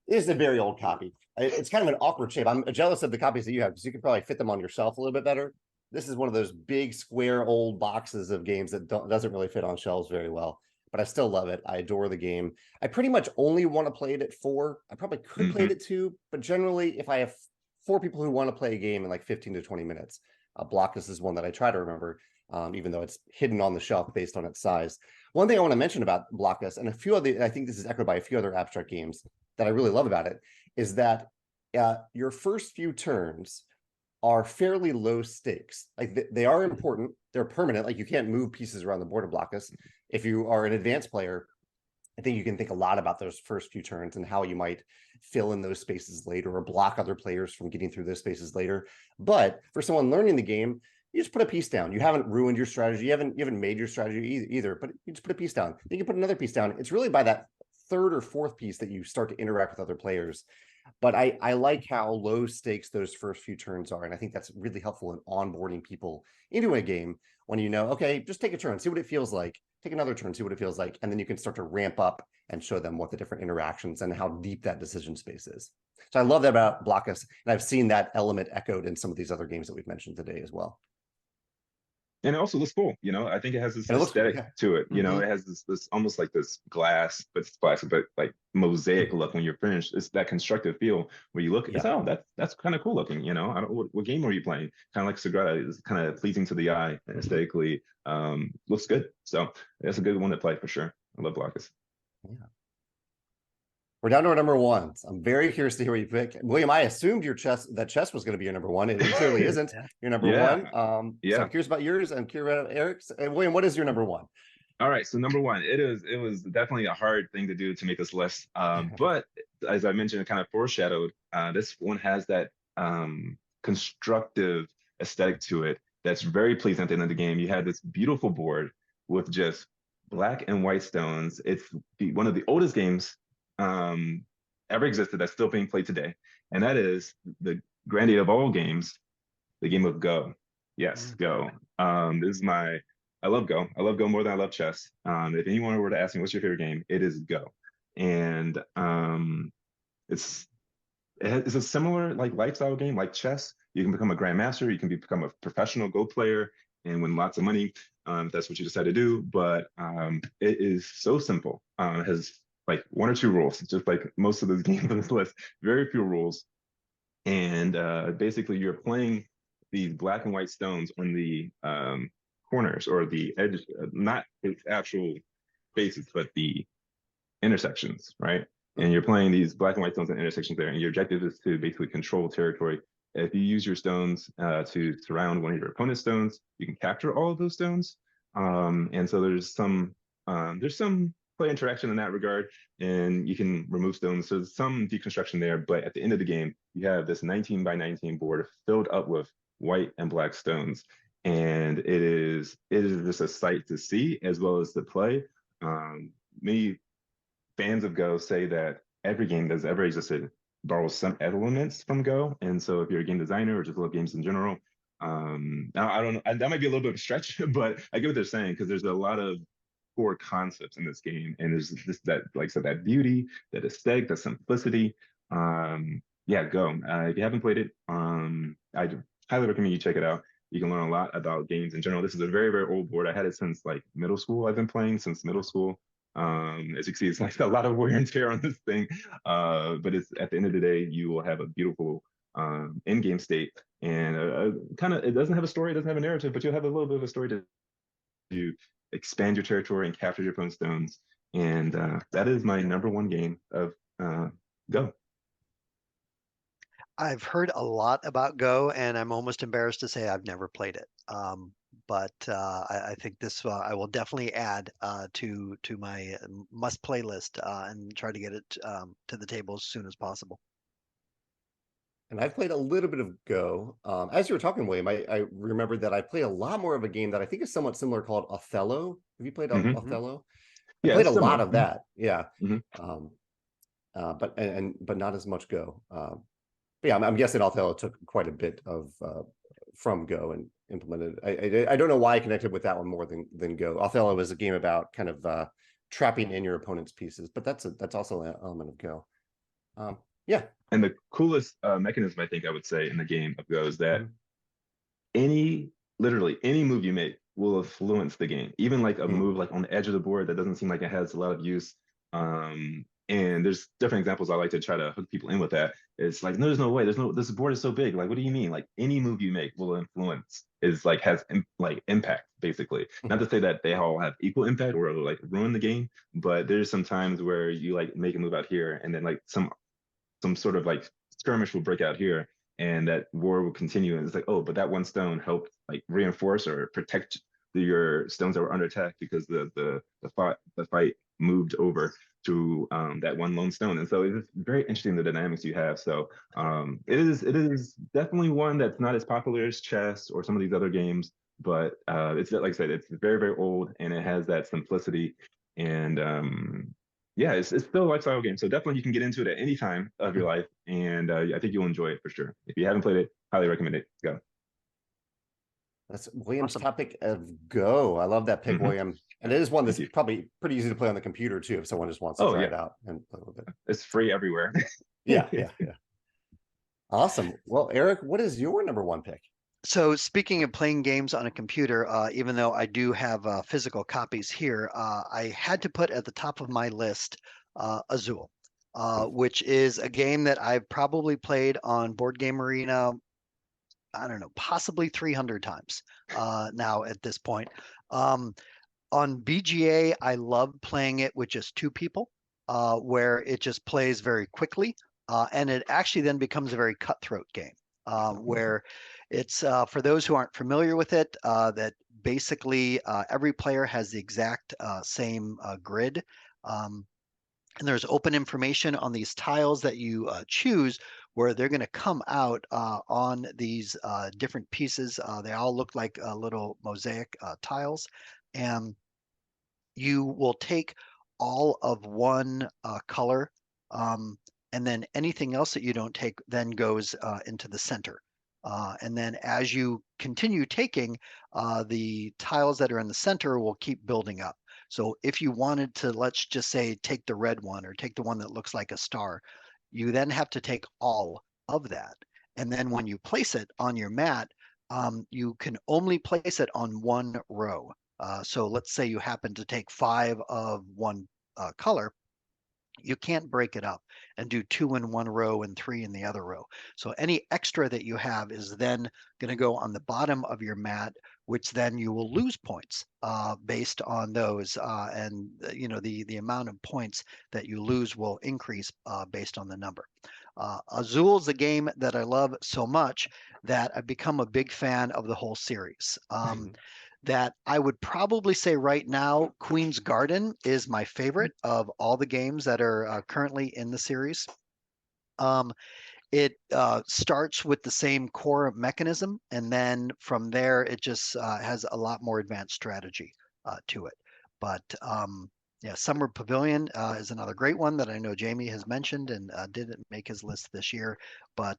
This is a very old copy. It's kind of an awkward shape. I'm jealous of the copies that you have because you could probably fit them on yourself a little bit better. This is one of those big square old boxes of games that doesn't really fit on shelves very well. But I still love it. I adore the game. I pretty much only want to play it at 4. I probably could play it at 2, but generally, if I have 4 people who want to play a game in like 15 to 20 minutes, Blokus is one that I try to remember, even though it's hidden on the shelf based on its size. One thing I want to mention about Blokus, and a few other, I think this is echoed by a few other abstract games that I really love about it, is that your first few turns are fairly low stakes. Like they are important. They're permanent. Like you can't move pieces around the board of Blokus. If you are an advanced player, I think you can think a lot about those first few turns and how you might fill in those spaces later or block other players from getting through those spaces later. But for someone learning the game, you just put a piece down. You haven't ruined your strategy. You haven't made your strategy either, but you just put a piece down. Then you can put another piece down. It's really by that third or fourth piece that you start to interact with other players. But I like how low stakes those first few turns are. And I think that's really helpful in onboarding people into a game when okay, just take a turn, see what it feels like. Take another turn, see what it feels like. And then you can start to ramp up and show them what the different interactions and how deep that decision space is. So I love that about Blokus. And I've seen that element echoed in some of these other games that we've mentioned today as well. And it also looks cool, I think it has this aesthetic cool, yeah. to it. It has this almost like this glass, but it's plastic, but like mosaic look when you're finished. It's that constructive feel where you look, that's kind of cool looking. I don't what game are you playing? Kind of like Sagrada is kind of pleasing to the eye and aesthetically looks good. So that's a good one to play for sure. I love Blokus. Yeah. We're down to our number ones. I'm very curious to hear what you pick. William, I assumed chess was going to be your number one. It clearly isn't your number one. So I'm curious about yours. I'm curious about Eric's. And William, what is your number one? All right, so number one, it was definitely a hard thing to do to make this list. But as I mentioned, it kind of foreshadowed, this one has that constructive aesthetic to it that's very pleasing at the end of the game. You have this beautiful board with just black and white stones. It's one of the oldest games ever existed that's still being played today. And that is the granddaddy of all games, the game of Go. Yes, Go. This is I love Go. I love Go more than I love chess. If anyone were to ask me, what's your favorite game? It is Go. And it's a similar like lifestyle game like chess. You can become a grandmaster. You can become a professional Go player and win lots of money if that's what you decide to do. But it is so simple. It has like 1 or 2 rules, just like most of those games on this list. Very few rules. And basically, you're playing these black and white stones on the corners or the edge, not its actual faces, but the intersections, right? And you're playing these black and white stones and intersections there, and your objective is to basically control territory. If you use your stones to surround one of your opponent's stones, you can capture all of those stones. And so there's some play interaction in that regard, and you can remove stones. So there's some deconstruction there, but at the end of the game, you have this 19 by 19 board filled up with white and black stones. And it is just a sight to see as well as to play. Many fans of Go say that every game that's ever existed borrows some elements from Go. And so if you're a game designer or just love games in general, I don't know, that might be a little bit of a stretch, but I get what they're saying because there's a lot of core concepts in this game. And there's this, that, like I said, that beauty, that aesthetic, that simplicity. Yeah, Go. If you haven't played it, I highly recommend you check it out. You can learn a lot about games in general. This is a very, very old board. I had it since like middle school. I've been playing since middle school. As you can see, it's like a lot of wear and tear on this thing. But it's at the end of the day, you will have a beautiful in-game state, and kind of, it doesn't have a story, it doesn't have a narrative, but you'll have a little bit of a story to expand your territory and capture your opponent's stones. And that is my #1 game of Go. I've heard a lot about Go, and I'm almost embarrassed to say I've never played it. But I think this I will definitely add to my must play list and try to get it to the table as soon as possible. And I've played a little bit of Go. As you were talking, William, I remembered that I played a lot more of a game that I think is somewhat similar called Othello. Have you played Othello? I Yeah, played it's a lot similar. of that. Yeah. Mhm. But not as much Go. But yeah, I'm guessing Othello took quite a bit of from Go and implemented. I don't know why I connected with that one more than Go. Othello is a game about kind of trapping in your opponent's pieces, but that's also an element of Go. Yeah. And the coolest mechanism, I think I would say, in the game of Go is that literally any move you make will influence the game. Even like a move like on the edge of the board that doesn't seem like it has a lot of use. And there's different examples I like to try to hook people in with that. It's like, no, there's no way. This board is so big. Like, what do you mean? Like any move you make will influence, is like has like impact, basically. Not to say that they all have equal impact or like ruin the game, but there's some times where you like make a move out here and then like some sort of like skirmish will break out here, and that war will continue. And it's like, oh, but that one stone helped like reinforce or protect your stones that were under attack because the fight moved over to that one lone stone. And so it's very interesting, the dynamics you have. So it is definitely one that's not as popular as chess or some of these other games, but it's like I said, it's very, very old, and it has that simplicity. And yeah, it's still a lifestyle game. So definitely you can get into it at any time of your life. And I think you'll enjoy it for sure. If you haven't played it, highly recommend it. Go. That's William's Awesome. topic of Go. I love that pick, William. And it is one that's you. probably pretty easy to play on the computer too, if someone just wants to try it out and play a little bit. It's free everywhere. Yeah. Awesome. Well, Eric, what is your #1 pick? So speaking of playing games on a computer, even though I do have physical copies here, I had to put at the top of my list Azul, which is a game that I've probably played on Board Game Arena, I don't know, possibly 300 times now at this point. On BGA, I love playing it with just 2 people, where it just plays very quickly, and it actually then becomes a very cutthroat game, where it's, for those who aren't familiar with it, that basically every player has the exact same grid. And there's open information on these tiles that you choose, where they're going to come out on these different pieces. They all look like little mosaic tiles. And you will take all of one color, and then anything else that you don't take then goes into the center. And then as you continue taking, the tiles that are in the center will keep building up. So if you wanted to, let's just say, take the red one or take the one that looks like a star, you then have to take all of that. And then when you place it on your mat, you can only place it on one row. So let's say you happen to take 5 of one color. You can't break it up and do 2 in one row and 3 in the other row. So any extra that you have is then going to go on the bottom of your mat, which then you will lose points based on those. And you know, the amount of points that you lose will increase based on the number. Azul is a game that I love so much that I've become a big fan of the whole series. That I would probably say right now, Queen's Garden is my favorite of all the games that are currently in the series. It starts with the same core mechanism, and then from there, it just has a lot more advanced strategy to it. But yeah, Summer Pavilion is another great one that I know Jamey has mentioned and didn't make his list this year. But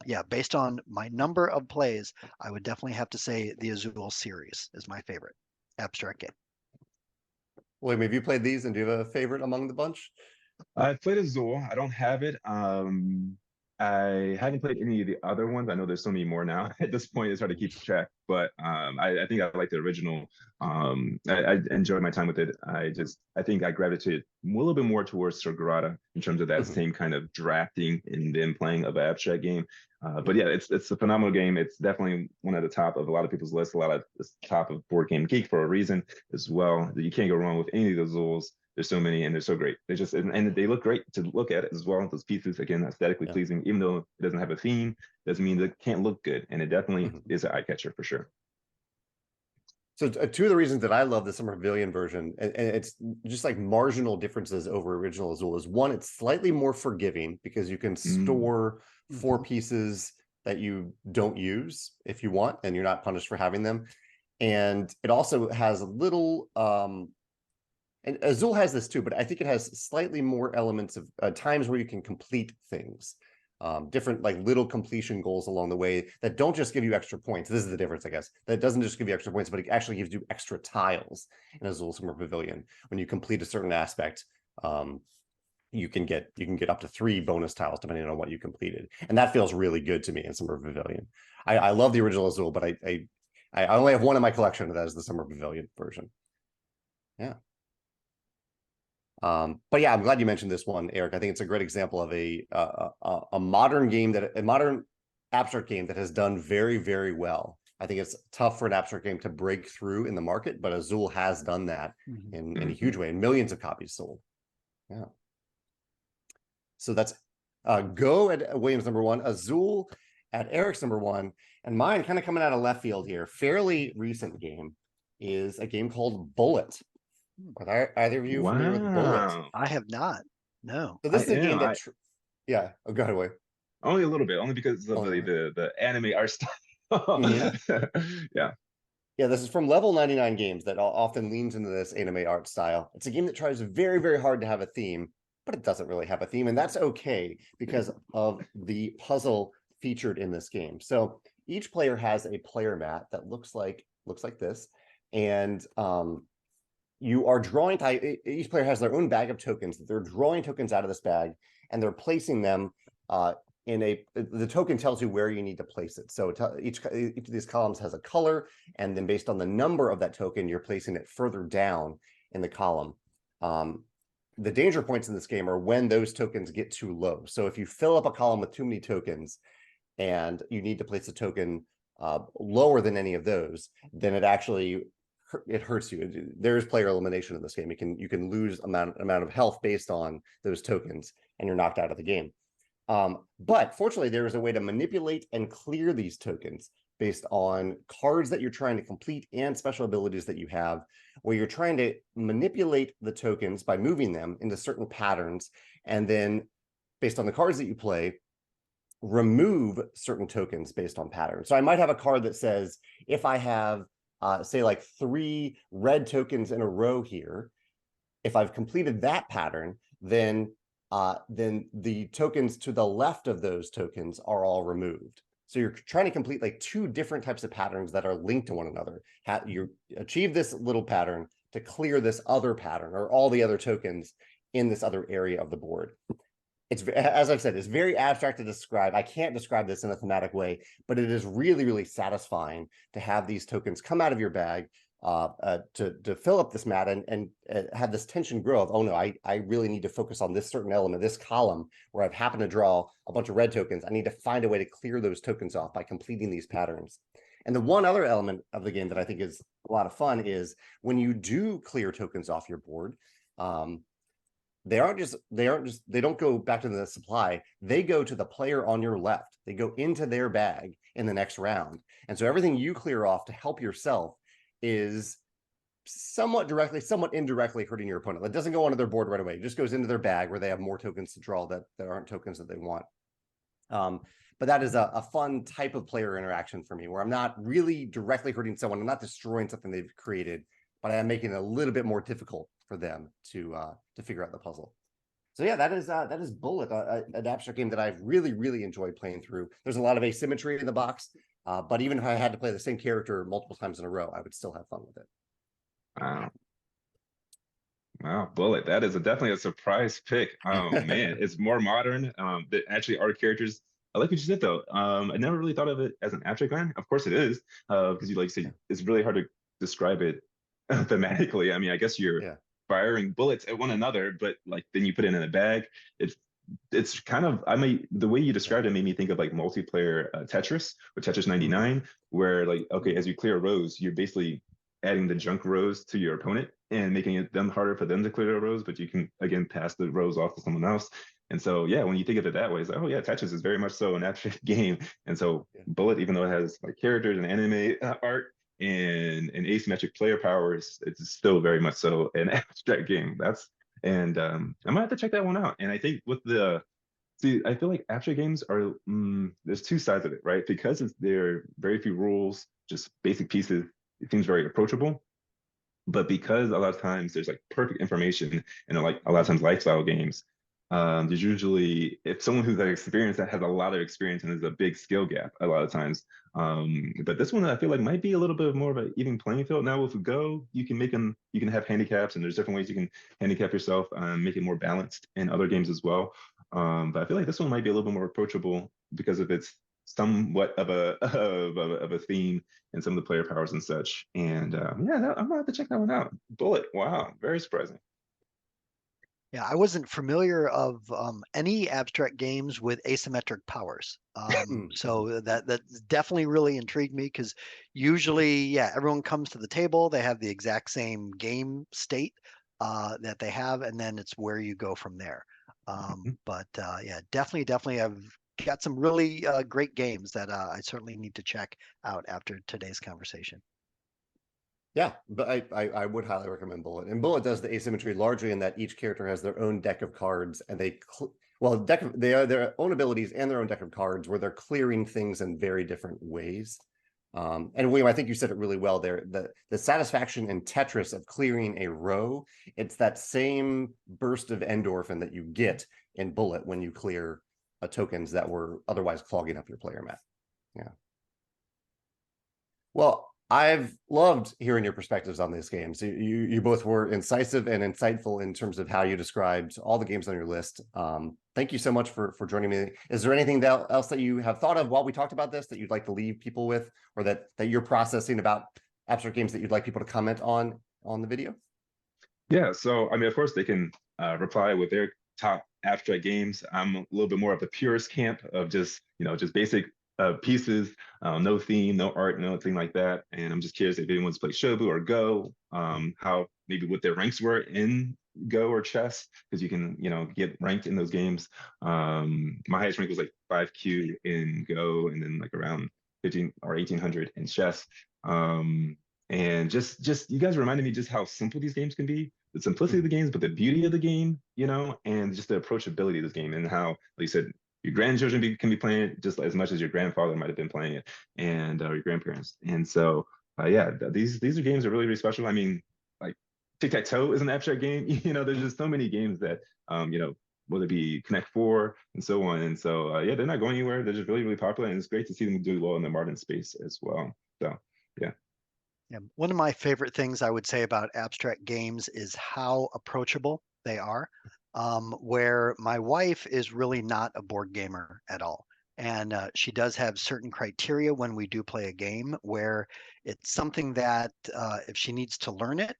yeah, based on my number of plays, I would definitely have to say the Azul series is my favorite abstract game. William, have you played these, and do you have a favorite among the bunch? I played Azul. I don't have it. I haven't played any of the other ones. I know there's so many more now. At this point, it's hard to keep track. But I think I like the original. I enjoyed my time with it. I think I gravitated a little bit more towards Sagrada in terms of that same kind of drafting and then playing of an abstract game. But yeah, it's a phenomenal game. It's definitely one at the top of a lot of people's lists. A lot of it's top of Board Game Geek for a reason as well. You can't go wrong with any of those rules. There's so many and they're so great. They just and they look great to look at as well. Those pieces, again, aesthetically pleasing, even though it doesn't have a theme, doesn't mean that it can't look good. And it definitely is an eye catcher for sure. So two of the reasons that I love the Summer Pavilion version, and it's just like marginal differences over original Azul, is one, it's slightly more forgiving because you can store 4 pieces that you don't use if you want, and you're not punished for having them. And it also has a little and Azul has this too, but I think it has slightly more elements of times where you can complete things, different like little completion goals along the way that don't just give you extra points. This is the difference, I guess. That doesn't just give you extra points, but it actually gives you extra tiles in Azul Summer Pavilion. When you complete a certain aspect, you can get up to 3 bonus tiles depending on what you completed, and that feels really good to me in Summer Pavilion. I love the original Azul, but I only have one in my collection, that is the Summer Pavilion version. Yeah. But yeah, I'm glad you mentioned this one, Eric. I think it's a great example of a modern game, a modern abstract game that has done very, very well. I think it's tough for an abstract game to break through in the market, but Azul has done that in a huge way, and millions of copies sold. Yeah. So that's Go at Williams number 1, Azul at Eric's number 1, and mine, kind of coming out of left field here, fairly recent game, is a game called Bullet. Are either of you familiar with Bullet? I have not. No. So this is a game that, yeah. Oh, go ahead, Wade. Only a little bit, only because of the anime art style. Yeah. Yeah, this is from Level 99 Games that often leans into this anime art style. It's a game that tries very, very hard to have a theme, but it doesn't really have a theme, and that's okay because of the puzzle featured in this game. So each player has a player mat that looks like this, and you are drawing. Each player has their own bag of tokens. They're drawing tokens out of this bag, and they're placing them the token tells you where you need to place it. So each of these columns has a color, and then based on the number of that token, you're placing it further down in the column. The danger points in this game are when those tokens get too low. So if you fill up a column with too many tokens and you need to place a token lower than any of those, then it hurts you. There's player elimination in this game. You can lose amount of health based on those tokens, and you're knocked out of the game. But fortunately, there is a way to manipulate and clear these tokens based on cards that you're trying to complete and special abilities that you have, where you're trying to manipulate the tokens by moving them into certain patterns, and then based on the cards that you play, remove certain tokens based on patterns. So I might have a card that says, if I have say like 3 red tokens in a row here, if I've completed that pattern, then the tokens to the left of those tokens are all removed. So you're trying to complete like 2 different types of patterns that are linked to one another. You achieve this little pattern to clear this other pattern or all the other tokens in this other area of the board. It's, as I've said, it's very abstract to describe. I can't describe this in a thematic way, but it is really, really satisfying to have these tokens come out of your bag to fill up this mat and have this tension grow of, oh no, I really need to focus on this certain element, this column where I've happened to draw a bunch of red tokens. I need to find a way to clear those tokens off by completing these patterns. And the one other element of the game that I think is a lot of fun is when you do clear tokens off your board, they don't go back to the supply. They go to the player on your left. They go into their bag in the next round. And so everything you clear off to help yourself is somewhat directly, somewhat indirectly hurting your opponent. That doesn't go onto their board right away. It just goes into their bag where they have more tokens to draw that aren't tokens that they want. But that is a fun type of player interaction for me, where I'm not really directly hurting someone. I'm not destroying something they've created, but I am making it a little bit more difficult for them to figure out the puzzle. So yeah, that is Bullet, an abstract game that I've really, really enjoyed playing through. There's a lot of asymmetry in the box, but even if I had to play the same character multiple times in a row, I would still have fun with it. Wow. Wow, Bullet. That is definitely a surprise pick. Man, it's more modern. That actually are characters. I like what you said though. I never really thought of it as an abstract land. Of course it is, because you like say Yeah. it's really hard to describe it thematically. I mean, I guess you're Yeah. firing bullets at one another, but like then you put it in a bag. It's it's kind of I mean the way you Yeah. described it made me think of like multiplayer Tetris or Tetris Mhm. 99, where like okay, as you clear rows, you're basically adding the junk rows to your opponent and making it them harder for them to clear the rows, but you can again pass the rows off to someone else. And so yeah, when you think of it that way, it's like, oh yeah, Tetris is very much so an abstract game. And so Yeah. Bullet, even though it has like characters and anime art and asymmetric player powers, it's still very much so an abstract game. That's and I might have to check that one out. And I think with the see, I feel like abstract games are there's two sides of it, right? Because there are very few rules, just basic pieces. It seems very approachable, but because a lot of times there's like perfect information and like a lot of times lifestyle games, there's usually if someone who's like experienced that has a lot of experience and there's a big skill gap a lot of times. But this one I feel like might be a little bit more of an even playing field. Now with Go, you can make them, you can have handicaps and there's different ways you can handicap yourself, make it more balanced in other games as well. But I feel like this one might be a little bit more approachable because of its somewhat of a of a theme and some of the player powers and such. And yeah, I'm gonna have to check that one out. Bullet, wow, very surprising. Yeah, I wasn't familiar of any abstract games with asymmetric powers. Mm. So that definitely really intrigued me because usually, yeah, everyone comes to the table, they have the exact same game state that they have, and then it's where you go from there. But yeah, definitely, I've got some really great games that I certainly need to check out after today's conversation. Yeah, but I would highly recommend Bullet. And Bullet does the asymmetry largely in that each character has their own deck of cards, and they are their own abilities and their own deck of cards where they're clearing things in very different ways. And William, I think you said it really well there. The satisfaction in Tetris of clearing a row, it's that same burst of endorphin that you get in Bullet when you clear tokens that were otherwise clogging up your player mat. Yeah. Well, I've loved hearing your perspectives on these games. You both were incisive and insightful in terms of how you described all the games on your list. Thank you so much for joining me. Is there anything else that you have thought of while we talked about this that you'd like to leave people with, or that you're processing about abstract games that you'd like people to comment on the video? Yeah, so I mean, of course, they can reply with their top abstract games. I'm a little bit more of the purist camp of just just basic pieces, no theme, no art, nothing like that. And I'm just curious if anyone's played Shobu or Go, how maybe what their ranks were in Go or chess, because you can get ranked in those games. My highest rank was like 5Q in Go, and then like around 15 or 1800 in chess. And just you guys reminded me just how simple these games can be, the simplicity of the games, but the beauty of the game, and just the approachability of this game and how, like you said, your grandchildren can be playing it just as much as your grandfather might have been playing it, and your grandparents. And so, yeah, these are games that are really, really special. I mean, like tic-tac-toe is an abstract game. There's just so many games that, whether it be Connect Four and so on. And so, yeah, they're not going anywhere. They're just really, really popular, and it's great to see them do well in the modern space as well. So, yeah. Yeah, one of my favorite things I would say about abstract games is how approachable they are. Where my wife is really not a board gamer at all. And she does have certain criteria when we do play a game where it's something that if she needs to learn it,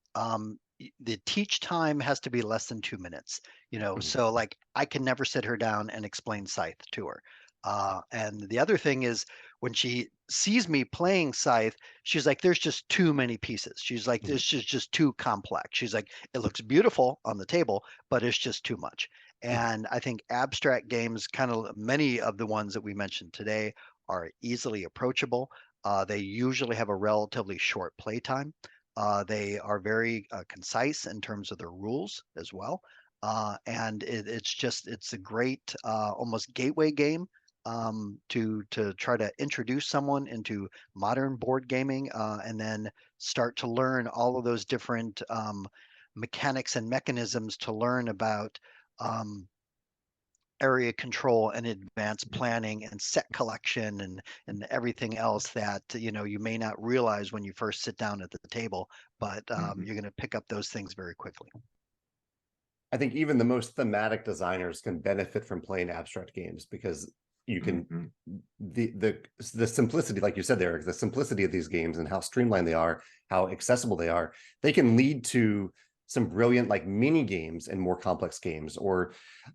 the teach time has to be less than 2 minutes. Mhm. So like I can never sit her down and explain Scythe to her. And the other thing is when she sees me playing Scythe, she's like, there's just too many pieces. She's like, Mhm. this is just too complex. She's like, it looks beautiful on the table, but it's just too much. And I think abstract games, kind of many of the ones that we mentioned today, are easily approachable. They usually have a relatively short playtime. They are very concise in terms of their rules as well. And it's a great almost gateway game to try to introduce someone into modern board gaming, and then start to learn all of those different mechanics and mechanisms to learn about um, area control and advanced planning and set collection and everything else that you may not realize when you first sit down at the table, but Mhm. you're going to pick up those things very quickly. I think even the most thematic designers can benefit from playing abstract games because you can the simplicity, like you said there, the simplicity of these games and how streamlined they are, how accessible they are, they can lead to some brilliant like mini games and more complex games, or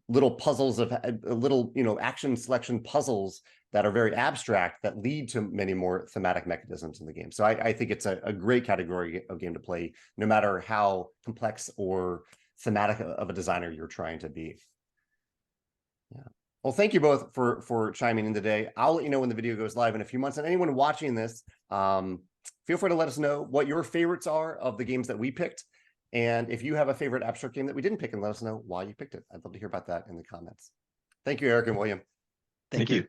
little puzzles of little, you know, action selection puzzles that are very abstract that lead to many more thematic mechanisms in the game. So I think it's a great category of game to play, no matter how complex or thematic of a designer you're trying to be. Yeah. Well, thank you both for chiming in today. I'll let you know when the video goes live in a few months. And anyone watching this, feel free to let us know what your favorites are of the games that we picked. And if you have a favorite abstract game that we didn't pick, and let us know why you picked it. I'd love to hear about that in the comments. Thank you, Eric and William. Thank you.